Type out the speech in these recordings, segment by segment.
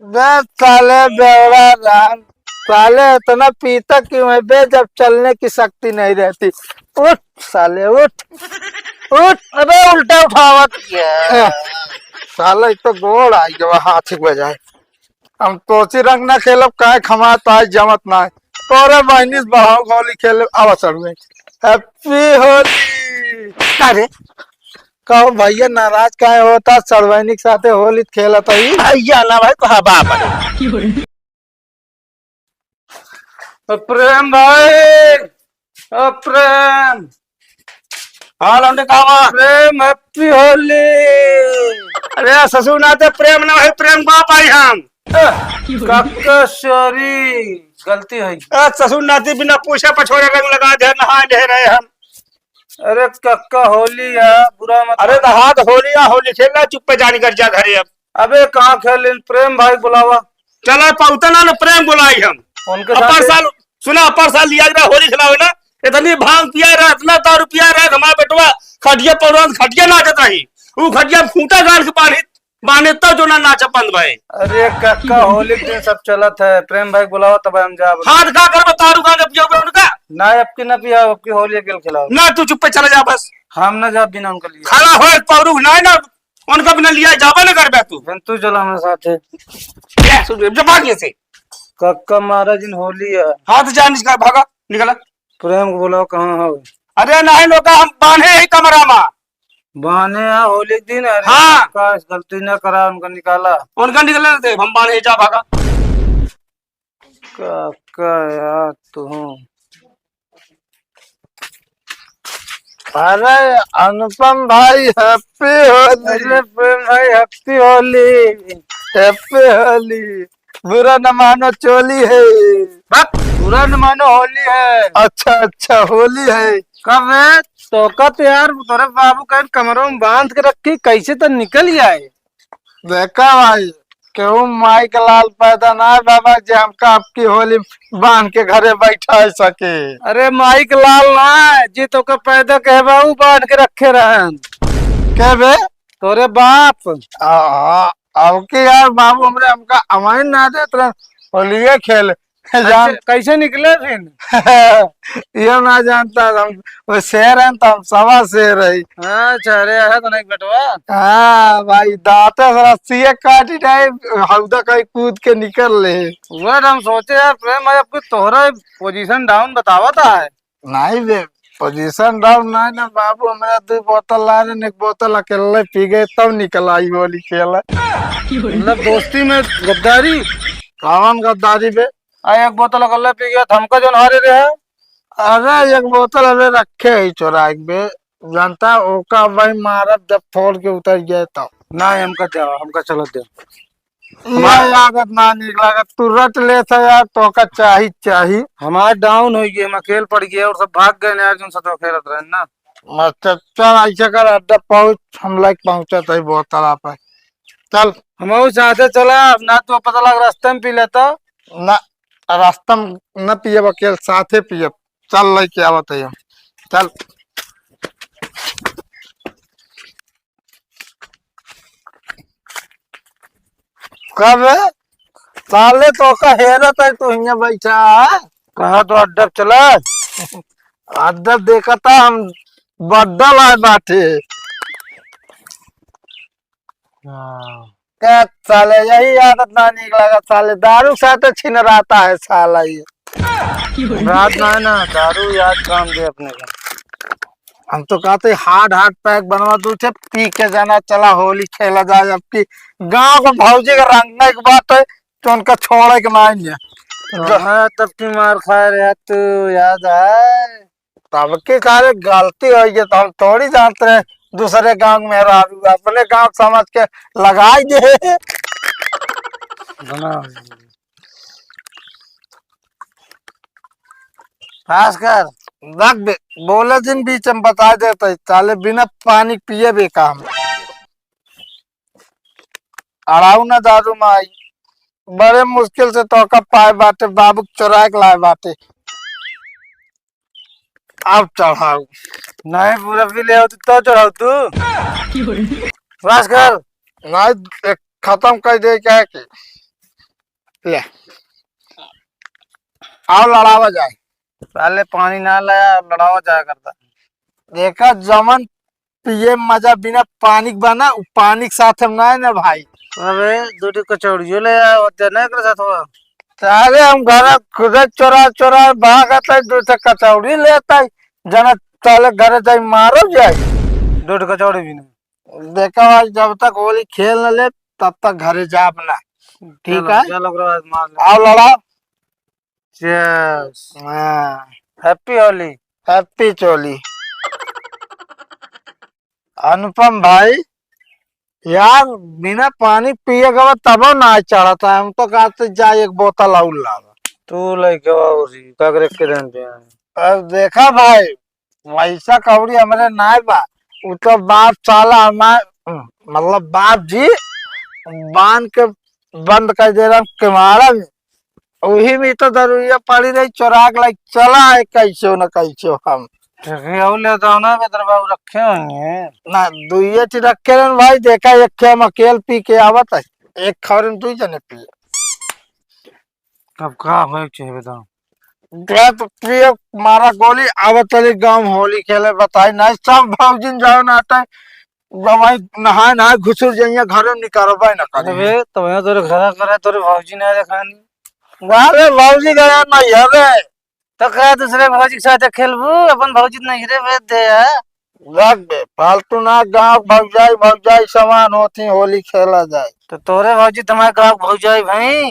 बे साले बेवड़ा राम, साले इतना पीता क्यों है बे जब चलने की शक्ति नहीं रहती। उठ साले उठ उठ। अबे उल्टा उठावत क्या? साला एक तो गोड़ आई जब हाथ के बजाय। हम तोची रंग ना खेलब काय खमात आज जमत ना है। तोरे बहनी बढ़ाओ गोली खेले अवसर में। हैप्पी होली। अरे कहो भैया नाराज काहे होता, सर्वैनिक साथे होली खेलत ही। भैया ना भाई कहा बाप है। प्रेम भाई, प्रेम हाँ लौंडे कहा? प्रेम हैप्पी होली। अरे ससुर नाते प्रेम ना भाई, प्रेम कहाँ पाई हम? काका सॉरी, गलती हुई। ससुर नाती बिना पूछे पछोड़े रंग लगा दे नहा दे रहे हम। अरे कक्का होली है, बुरा मत। अरे तो हाथ होली या होली खेलना, चुप पे जानी कर जा घरे अब। अबे कहाँ खेल, प्रेम भाई बुलावा। चलो पौता ना प्रेम बुलाई हम। उनके अपर साथ साल सुना, अपर साल लिया जरा होली खिलावे ना, इतनी भांग पिया रहा, इतना दारू पिया रहा, हमारा बेटवा खटिया पड़वा खटिया नाचत रही। वो खटिया खूंटा गाड़ के पानी बाने तो जो ना नाचा पंद भाई। अरे कक्का होली के दिन सब चलत है, प्रेम भाई बुलावा तब हम जा। हाथ का कर तारू का पियोगे उनका ना अब की ना पिया, अब की होली के खिलाओ। ना, तू चुप पे चला जा बस। हम ना जा बिना उनके लिए। खड़ा हो पौरू ना ना उनका बिना लिया जावा ना कर बे तू। फिर तू चला हमारे साथ है। जब भाग्य से कक्का महाराज दिन होली है। हाथ जा निकल भागा निकला। प्रेम को बुलाओ, कहाँ हो? अरे नहीं लोग हम बांधे ही कमरा में। बहाने होली के दिन। अरे हाँ। कक्का गलती ना करा, उनका निकाला। उनका निकलने थे, हम बांधे ही जा भागा। कक्का यार तू। अरे अनुपम भाई हैप्पी होली। अरे प्रेम भाई हैप्पी होली। हैप्पी होली। बुरा न मानो चोली है। बुरा न मानो होली है। अच्छा अच्छा होली है। कब है तो कब यार, तोरे बाबू कहीं कमरों में बांध के रखी, कैसे तो निकल ही आए। देखा भाई क्यों माइक लाल पैदा ना है बाबा जी, हमका आपकी होली बांध के घरे बैठा सके। अरे माइक लाल ना है जी, तो का पैदा कहे बाबू बांध के रखे रहन के बे तोरे बाप। अब के यार बाबू हमरे हमका अमाइन ना दे तरह होलिये खेल जान कैसे निकले फिर। ये ना जानता हम, वो शेर है तो हम सवा शेर है। अच्छा अरे है तो नहीं बेटवा। हाँ भाई दांते से रस्सी काटी जाए, हौदा कहीं कूद के निकल ले। वह हम सोचे यार प्रेम भाई आपको तोहरा पोजीशन डाउन बतावा था है। नहीं बे पोजीशन डाउन नहीं ना बाबू, हमारा 2 बोतल ला रहे, एक बोतल अकेले पी गए तब निकल आई होली खेला। मतलब दोस्ती में गद्दारी। कौन गद्दारी बे? एक बोतल अकेले पी गया, हमका जो हारे रहे। अरे एक बोतल अबे रखे ही चोरा बे, जानता ओका भाई मारब जब फोड़ के उतर गया तब। ना हमका देवा, हमका चलो दे। हमारी लागत ना निकला, तू रट ले था यार, तो का चाही चाही। हमारा डाउन हो गया, हम अकेले पड़ गए और सब भाग गए यार, जो सतो खेलत रहे ना। अच्छा चल ऐसा कर, अड्डा पहुंच, हम लाइक पहुंचा तो बोतल आप चल। हम चाहते चला ना, तो पता लग रास्ते में पी लेता ना। रास्ता में न पिए अकेले साथे पिए। चल लेके आवत है चल। कब साले तो का हेरत है तो यहाँ बैठा है। कहा तो अड्डा चला। अड्डा देखा था हम, बदल है बाटे। क्या साले यही आदत ना निकलेगा, साले दारू साथ छीन रहता है साला ये। रात ना है ना दारू याद काम दे अपने का। हम तो कहते हार्ड हार्ड पैक बनवा दू थे, पी के जाना, चला होली खेला जाए। जबकि गांव को भौजी का रंगने की बात है तो उनका छोड़े के नहीं है। तब की मार खाए रहे तू याद है। तब के सारे गलती हो गई तो हम थोड़ी जानते रहे दूसरे गांव में राजू, अपने गांव समझ के लगाई दे। खास कर बोले दिन बीच में बता देते चाले बिना पानी पिए भी काम अड़ाऊ ना दारू माई। बड़े मुश्किल से तो का पाए बाटे, बाबू चुरा के लाए बाटे। अब चढ़ाऊ नहीं पूरा पी ले तो चढ़ाऊ तू। खास कर नहीं खत्म कर दे क्या कि ले आओ लड़ावा जाए। पहले पानी ना लाया लड़ावा जाया करता। देखा जमन पिए मजा बिना पानी के बना पानी के साथ हम ना है ना भाई। अबे दूटी कचौड़ियों ले आया होते ना एक साथ हुआ। सारे हम घर खुद चोरा चोरा भाग आता है दो कचौड़ी लेता है जना चले घर जाए मारो जाए। दूटी कचौड़ी भी नहीं। देखा भाई जब तक होली खेल न ले तब तक घरे जा अपना। ठीक है चलो मार आओ लड़ा। चीयर्स। हाँ हैप्पी होली। हैप्पी चोली। अनुपम भाई यार बिना पानी पिए गवा तब ना चढ़ा था हम तो कहते जा एक बोतल और लावा। तू लेके आओ री कागरे के दिन पे। अब देखा भाई वैसा कौड़ी हमारे नाय बा उ तो बाप साला हमार मतलब बाप जी बांध के बंद कर दे रहा किमारा में वही में तो जरूरी पड़ी रही चोराक लाइक चला है कैसे न कैसे हम और लेता हूँ ना बेतर बाबू रखे होंगे ना दुइये ची रखे रहन भाई देखा एक खे हम अकेल पी के आवत है एक खबर में 2 जने पिए। कब कहा हो चाहिए बताओ। तो प्रिय मारा गोली आवत चली गाँव होली खेले बताई ना सब भौजिन जाओ नाटा भाई नहा नहा घुसुर जाइए घर में निकालबा ना करे। अबे तो यहाँ तेरे घर करे तेरे भौजी ने दिखानी। अरे भौजी गया ना यार तो कहा दूसरे भौजी के साथ खेलबू अपन भौजी नहीं रे भेज दे लग बे फालतू ना गाँव भौजाई समान होती होली खेला जाए। तो तोरे भौजी तुम्हारे गाँव भौजाई भाई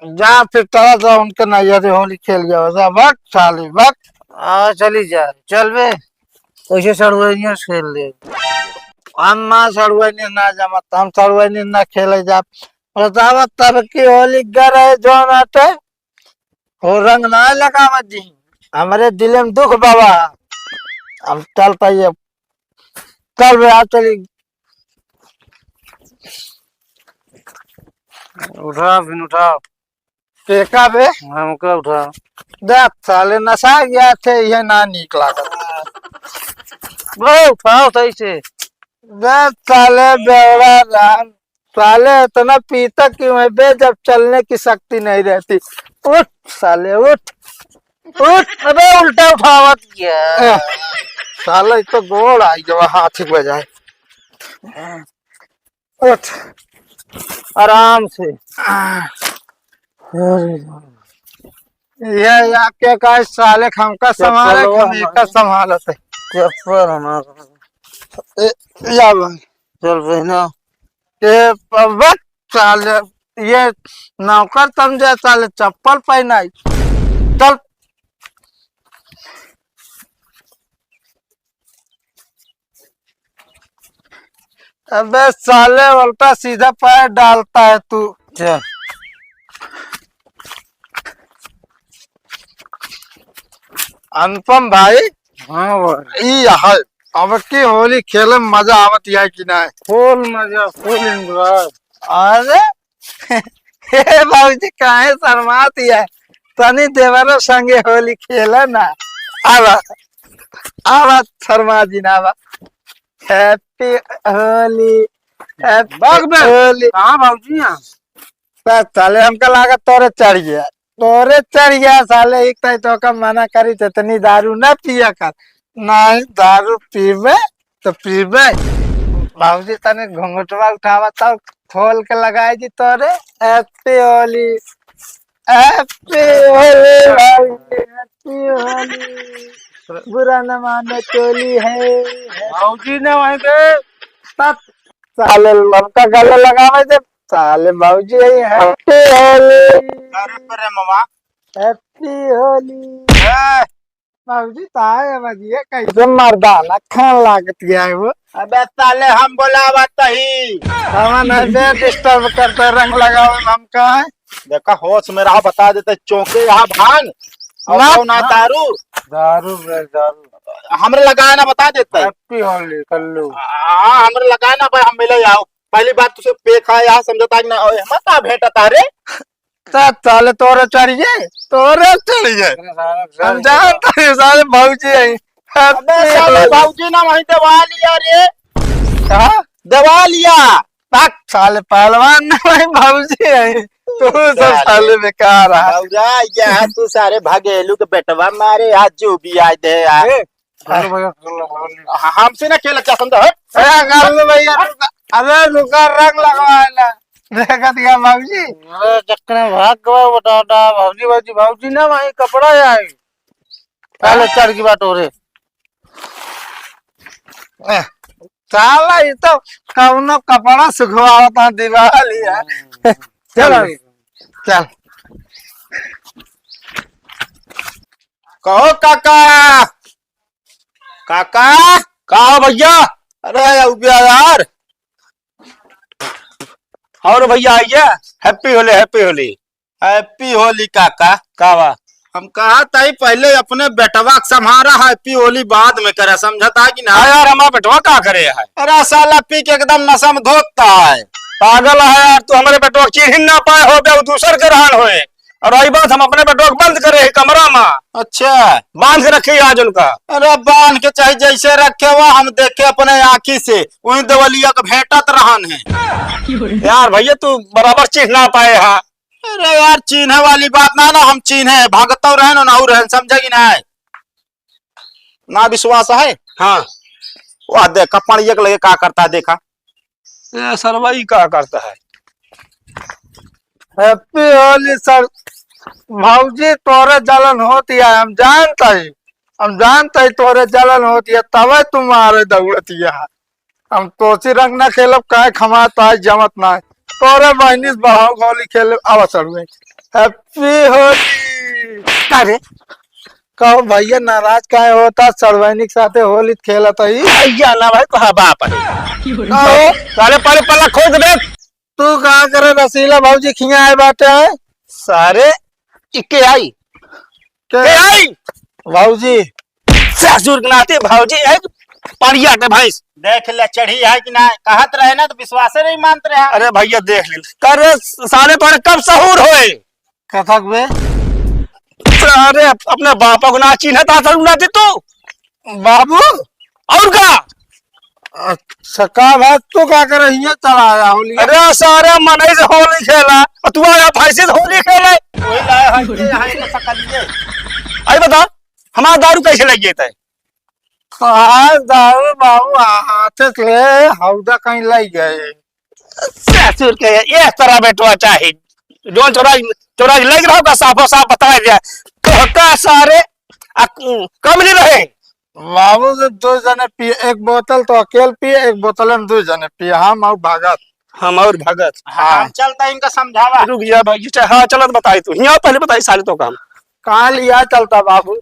जा फिर तरह से उनके नैया होली खेल गया वक्त साली वक्त आ चली जा चल बे कैसे सड़ुआ खेल ले। हम ना सड़ुआनी ना जमत हम सड़ुआनी ना खेले जा बतावत तब की होली गए जो नाटे हो रंग ना लगावत जी हमारे दिल में दुख बाबा हम चल पाइए चल बे आप चली उठा फिर उठा टेका बे हमको उठा देख साले नशा गया थे ये ना नीक लागत बे उठाओ सही से देख साले बेवड़ा राम साले इतना पीता क्यों है बे जब चलने की शक्ति नहीं रहती। उठ साले उठ उठ अबे उल्टा उठावत क्या साले तो गोड़ आई जो हाथ की बजाय उठ आराम से। ये आपके का साले हमका संभाले का संभालत है चप्पल हमारा या चल बहना ये वक्त साले ये नौकर समझे साले चप्पल पहनाई चल अबे साले उल्टा सीधा पैर डालता है तू। चल अनुपम भाई हाँ ई है अब की होली खेले में मजा आवत है कि ना फुल मजा फुल एंजॉय। अरे हे बाबूजी काहे शर्मात है तनी देवरो संगे होली खेले ना आवा आवा शर्मा जी ना आवा हैप्पी होली हैप्पी होली। कहाँ भाजी यहाँ साले हमका लागत तोरे चढ़ गया साले एक तो का मना करी इतनी दारू ना पिया कर नहीं दारू पीबे तो पीबे बाबूजी तने घूंघटवा उठावा तब खोल के लगाए जी तोरे happy Holi happy Holi happy Holi बुरा न मानो चोली है भाजी ने वहीं पे साले हमका गले लगावे जब साले बाबूजी हैप्पी होली मामा हैप्पी होली बाबूजी ताए बजिए कैसे मर्दाना खान लागत गया है वो। अबे साले हम बोला तही हम ऐसे डिस्टर्ब करते रंग लगाओ हम कहा है देखा होश में रहा बता देते चौके यहाँ भांग और ना दारू दारू दारू हमरे लगाया ना बता देते हैप्पी होली कल्लू हाँ हमरे लगाया ना भाई हम मिले आओ पहली बात तुझे पे खाया यहाँ समझता ना मत भेंटता रे साले तोरे चढ़िए हम जानते हैं साले भाऊजी है अबे साले भाऊजी ना वहीं दबा लिया रे कहा दबा लिया साले पहलवान ना भाई भाऊजी है तू सब साले बेकार है। बौरा यहाँ तू सारे भगेलू के बेटवा मारे आज जो भी आए दे यार। हमसे ना खेल क्या समझा है? अरे गाल भैया अरे रुका रंग लगवाना देखा दिया भाजी चक्कर में भाग गया बटाटा भाजी भाजी भाजी ना भाई कपड़ा आए पहले चढ़ की बात हो रही साला ये तो कौनो कपड़ा सुखवाता दिवाली है चल अभी, चल कहो काका काका कहा भैया? अरे यार और भैया आइए, happy Holi happy Holi. Happy Holi काका। कहा हम कहा था ही पहले अपने बेटवा के संभारा हैप्पी होली बाद में करे समझता है कि ना? यार हमारा बेटवा क्या करे है? अरे साला पी के एकदम नशा में धोता है। पागल है यार, तू हमारे बेटवा चिन्ह ना पाए हो गया दूसर के रहन होए। और रही बात हम अपने बेटवा को बंद करे कमरा में, अच्छा बांध के रखे आज उनका। अरे बांध के चाहे जैसे रखे हुआ हम देखे अपने आँखी से वही देवलिया का भेटत रहन है। यार भैया तू बराबर चिन्ह ना पाए है। अरे यार चिन्ह वाली बात ना हम चिन्ह भागता रहन ना रहन समझेगी ना विश्वास है। हाँ वह देखा पणिया के लगे क्या करता है देखा। ये सरवाई क्या करता है? हैप्पी होली सर भाजी तोरे जलन होती है हम जानते ही तोरे जलन होती है तब तुम्हारे दौड़ती है। हम तोसी रंग ना खेलब कहे खमाता है जमत ना है तोरे बहनी बढ़ाओ होली खेले अवसर में हैप्पी होली अरे कहो भैया नाराज काहे होता सर्वैनिक साथे होली खेलता ही भैया ना भाई कहा बाप है। कहो साले पहले पल्ला खोद देख। तू कहा करे रसीला भाजी खिया आए बाटे है सारे इक्के आई के आई भाजी ससुर के नाते भाजी है पड़िया के भैंस। देख ले चढ़ी है कि ना कहत रहे ना तो विश्वास नहीं मानते रहे। अरे भैया देख ले कर साले तोरे कब सहूर होए? कथक में अरे अपने बापा को ना चिन्ह था ना दे तू बाबू और का। अच्छा का बात तू क्या कर रही है चला आया होली अरे सारे मने से होली खेला और तू आया फैसे से होली खेले। वही लाया है कि यहाँ तो सकलिए। आई बता हमारा दारू कैसे लग गया? दारू बाबू हाथ से हौदा कहीं लग गए ससुर के ये तरह बेटवा चाहे डोल चोरा लग रहा होगा साफो साफ बता दिया तो सारे कम नहीं रहे। बाबू से दो जने पिए एक बोतल तो अकेले पिए एक बोतल में दो जने पिए हम और भगत हम और भगत। हाँ चलता इनका समझावा। रुक जा भाई हाँ चलो बताई तू यहाँ पहले बताई सारे तो काम कहाँ लिया चलता बाबू